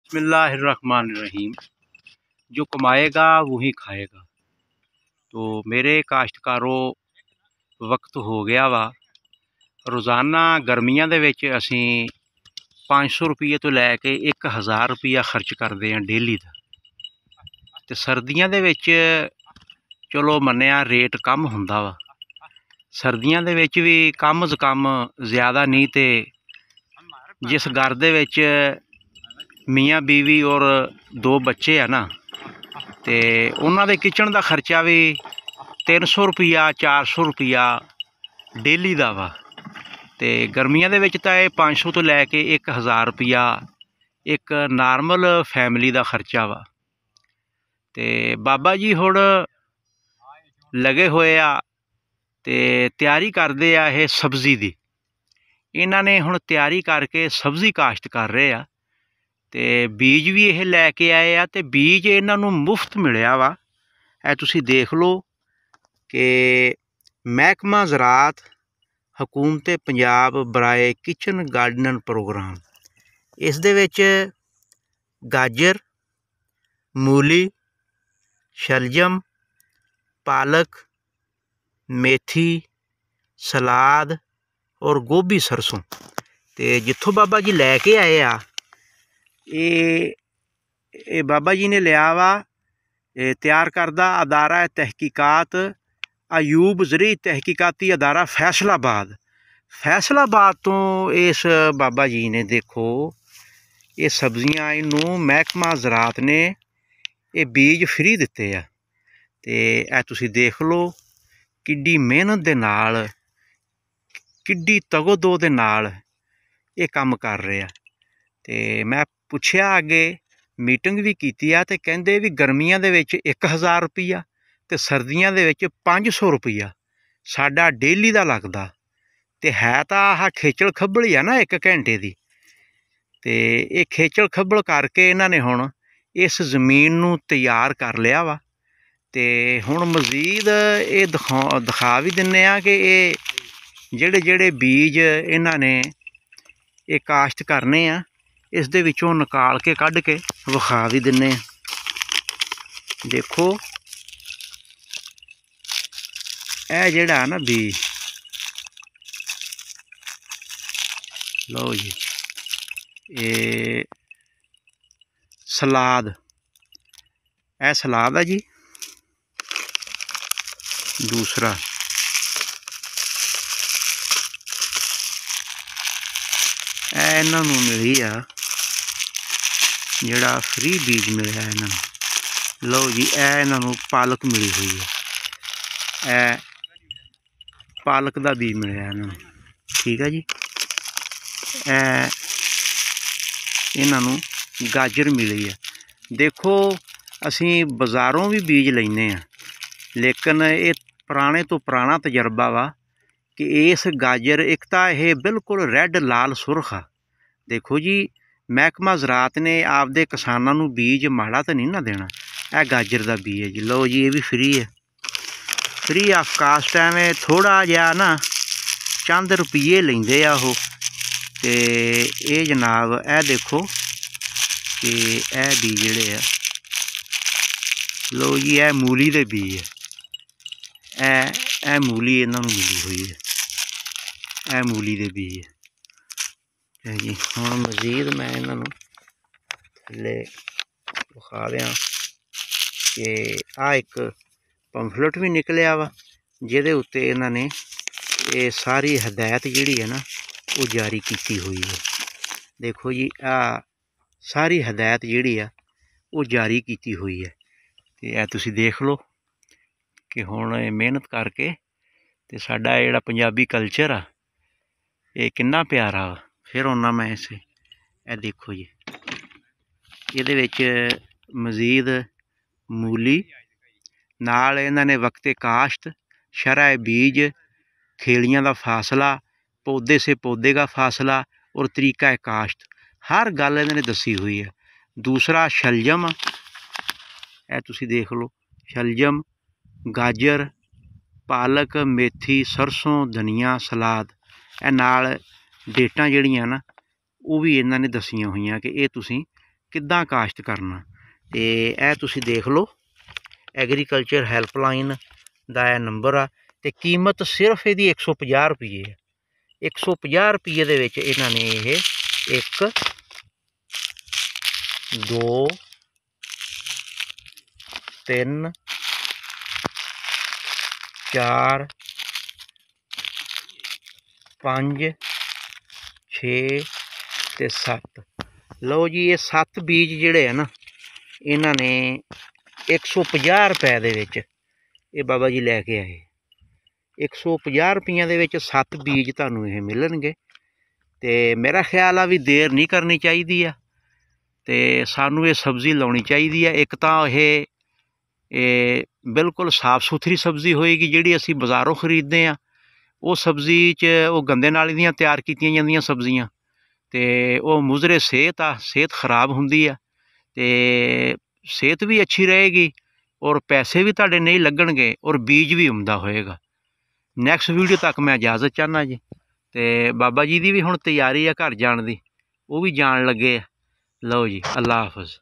बिस्मिल्लाहिर्रहमानिर्रहीम। जो कमाएगा वही खाएगा। तो मेरे काश्तकारों वक्त हो गया वा रोज़ाना गर्मियां दे विच असीं 500 रुपये तो लैके 1000 रुपया खर्च करते हैं डेली का। तो सर्दियां दे विच चलो मन्नेआ रेट कम हुंदा वा। सर्दियां दे विच भी कम ज कम ज़्यादा नहीं तो जिस घर दे विच मियाँ बीवी और 2 बच्चे है ना, तो उन्होंने किचन का खर्चा भी 300 रुपया 400 रुपया डेली का वा। तो गर्मियों के तो यह 500 तो लैके 1000 रुपया एक नॉर्मल फैमिली का खर्चा वा। तो बाबा जी हुण लगे हुए आ ते तैयारी करते आ ये सब्जी की। इन्होंने हुण तैयारी करके सब्जी काश्त कर रहे आ। ते बीज भी ये लैके आए आ ते बीज इन्हों मुफ्त मिलिया वा। ए तुसी देख लो कि महकमा ज़राअत हुकूमत पंजाब बराए किचन गार्डन प्रोग्राम, इस दे विच गाजर, मूली, शलजम, पालक, मेथी, सलाद और गोभी सरसों। तो जिथों बाबा जी लैके आए आ ये बाबा जी ने लिया वा तैयार करदा अदारा तहकीकात अयूब ज़री तहकीकाती अदारा फैसलाबाद तो इस बाबा जी ने देखो ये सब्जियां इनू महकमा ज़राअत ने ये बीज फ्री दिते आ। ते ए तुसी देख लो किड्डी मेहनत दे नाल किड्डी तगोदो दे नाल ये काम कर रहे आ। ते मैं पुछया अगे मीटिंग भी कीती आ ते कहंदे भी गर्मियां दे विच 1000 रुपया ते सर्दियां दे विच 500 रुपया साडा डेली दा लगदा। ते है तां आह खेचल खब्बल ही आ ना 1 घंटे दी। ते ये खेचल खब्बल करके इन्हां ने हुण इस ज़मीन नूं तैयार कर लिया वा। ते हुण मज़ीद ये दिखा भी दिन्ने आ कि ये जेड़े बीज इन्हां ने ये काश्त करने आ इस दे विचों निकाल के कढ़ के विखा भी दिन्ने आ। देखो ए जेड़ा ना बीज, लो जी ये सलाद, ए सलाद है जी। दूसरा इन्हों मिली आ जिहड़ा फ्री बीज मिले इन्हों। लो जी इन्हों पालक मिली हुई है, ए पालक का बीज मिले इन्हों, ठीक है जी। इन्हों गाजर मिली है। देखो असी बाज़ारों भी बीज लेने आ, लेकिन ये पुराने तो पुराना तजर्बा वा कि इस गाजर एक तो यह बिल्कुल रैड लाल सुरख आ। देखो जी महकमा ज़राअत ने आपदे किसानों नूं बीज माड़ा तो नहीं ना देना। यह गाजर का बीज है जी। लो जी ये भी फ्री है, फ्री ऑफ कास्ट है। में थोड़ा जिहा ना चंद रुपये लेंदे आ ओह। ते ये जनाब ए देखो कि ए बीज जिहड़े आ, लो जी ए मूली दे बीज है। ए मूली इन्हां नूं मिली हुई है, ए मूली दे बीज है जी। हुण मज़ीद मैं इन्हां नूं थल्ले विखा दियां कि आ एक पंफलेट भी निकलिया वा जिहदे उत्ते इन्हां ने ये सारी हदायत जिहड़ी है ना वो जारी की हुई है। देखो जी आ सारी हदायत जिहड़ी है वो जारी की हुई है। तो यह तुसी देख लो कि हुण मेहनत करके ते साडा जिहड़ा पंजाबी कल्चर आ ये किन्ना प्यारा वा। फिर आउणा मैं इसे ए देखो जी इहदे विच मज़ीद मूली नाल इन्हां ने वक्ते काश्त, शरह बीज, खेलियां का फासला, पौधे से पौधे का फासला और तरीका काश्त हर गल इन्होंने दसी हुई है। दूसरा शलजम ए तुसी देख लो, शलजम, गाजर, पालक, मेथी, सरसों, धनिया, सलाद ए नाल डेटां जिहड़ियां ना वो भी इन्होंने दसियां हुई कि ये तुसी ਕਿੱਦਾਂ ਕਾਸ਼ਤ ਕਰਨਾ। ਤੇ ਇਹ ਤੁਸੀਂ ਦੇਖ ਲਓ, ਐਗਰੀਕਲਚਰ ਹੈਲਪਲਾਈਨ ਦਾ ਇਹ ਨੰਬਰ ਆ, ਤੇ ਕੀਮਤ ਸਿਰਫ ਇਹਦੀ 150 ਰੁਪਏ ਹੈ। 150 ਰੁਪਏ ਦੇ ਵਿੱਚ ਇਹਨਾਂ ਨੇ ਇਹ 1 2 3 4 5 6 ਤੇ 7, ਲਓ ਜੀ ਇਹ 7 ਬੀਜ ਜਿਹੜੇ ਆ ਨਾ, ਇਹਨਾਂ ਨੇ 150 ਰੁਪਏ ਦੇ ਵਿੱਚ ਇਹ ਬਾਬਾ ਜੀ ਲੈ ਕੇ ਆਏ। 150 ਰੁਪਈਆਂ ਦੇ ਵਿੱਚ 7 ਬੀਜ ਤੁਹਾਨੂੰ ਇਹ ਮਿਲਣਗੇ। ਤੇ ਮੇਰਾ ਖਿਆਲ ਆ ਵੀ ਦੇਰ ਨਹੀਂ ਕਰਨੀ ਚਾਹੀਦੀ ਆ, ਤੇ ਸਾਨੂੰ ਇਹ ਸਬਜ਼ੀ ਲਾਉਣੀ ਚਾਹੀਦੀ ਆ। ਇੱਕ ਤਾਂ ਇਹ ਬਿਲਕੁਲ ਸਾफ़ ਸੁਥਰੀ ਸਬਜ਼ੀ ਹੋਏਗੀ, ਜਿਹੜੀ ਅਸੀਂ ਬਾਜ਼ਾਰੋਂ ਖਰੀਦਦੇ ਹਾਂ ਉਹ ਸਬਜ਼ੀ 'ਚ ਉਹ ਗੰਦੇ ਨਾਲੇ ਦੀਆਂ ਤਿਆਰ ਕੀਤੀਆਂ ਜਾਂਦੀਆਂ ਸਬਜ਼ੀਆਂ, ਤੇ ਉਹ ਮੁਜ਼ਰੇ ਸਿਹਤ ਆ, ਸਿਹਤ ਖਰਾਬ ਹੁੰਦੀ ਆ, ਤੇ ਸਿਹਤ ਵੀ ਅੱਛੀ ਰਹੇਗੀ ਔਰ ਪੈਸੇ ਵੀ ਤੁਹਾਡੇ ਨਹੀਂ ਲੱਗਣਗੇ ਔਰ ਬੀਜ ਵੀ ਉਮਦਾ ਹੋਏਗਾ। ਨੈਕਸਟ ਵੀਡੀਓ ਤੱਕ ਮੈਂ ਇਜਾਜ਼ਤ ਚਾਹੁੰਦਾ ਜੀ। ਤੇ ਬਾਬਾ ਜੀ ਦੀ ਵੀ ਹੁਣ ਤਿਆਰੀ ਆ ਘਰ ਜਾਣ ਦੀ, ਉਹ ਵੀ ਜਾਣ ਲੱਗੇ ਆ। ਲਓ ਜੀ, ਅੱਲਾ ਹਾਫਿਜ਼।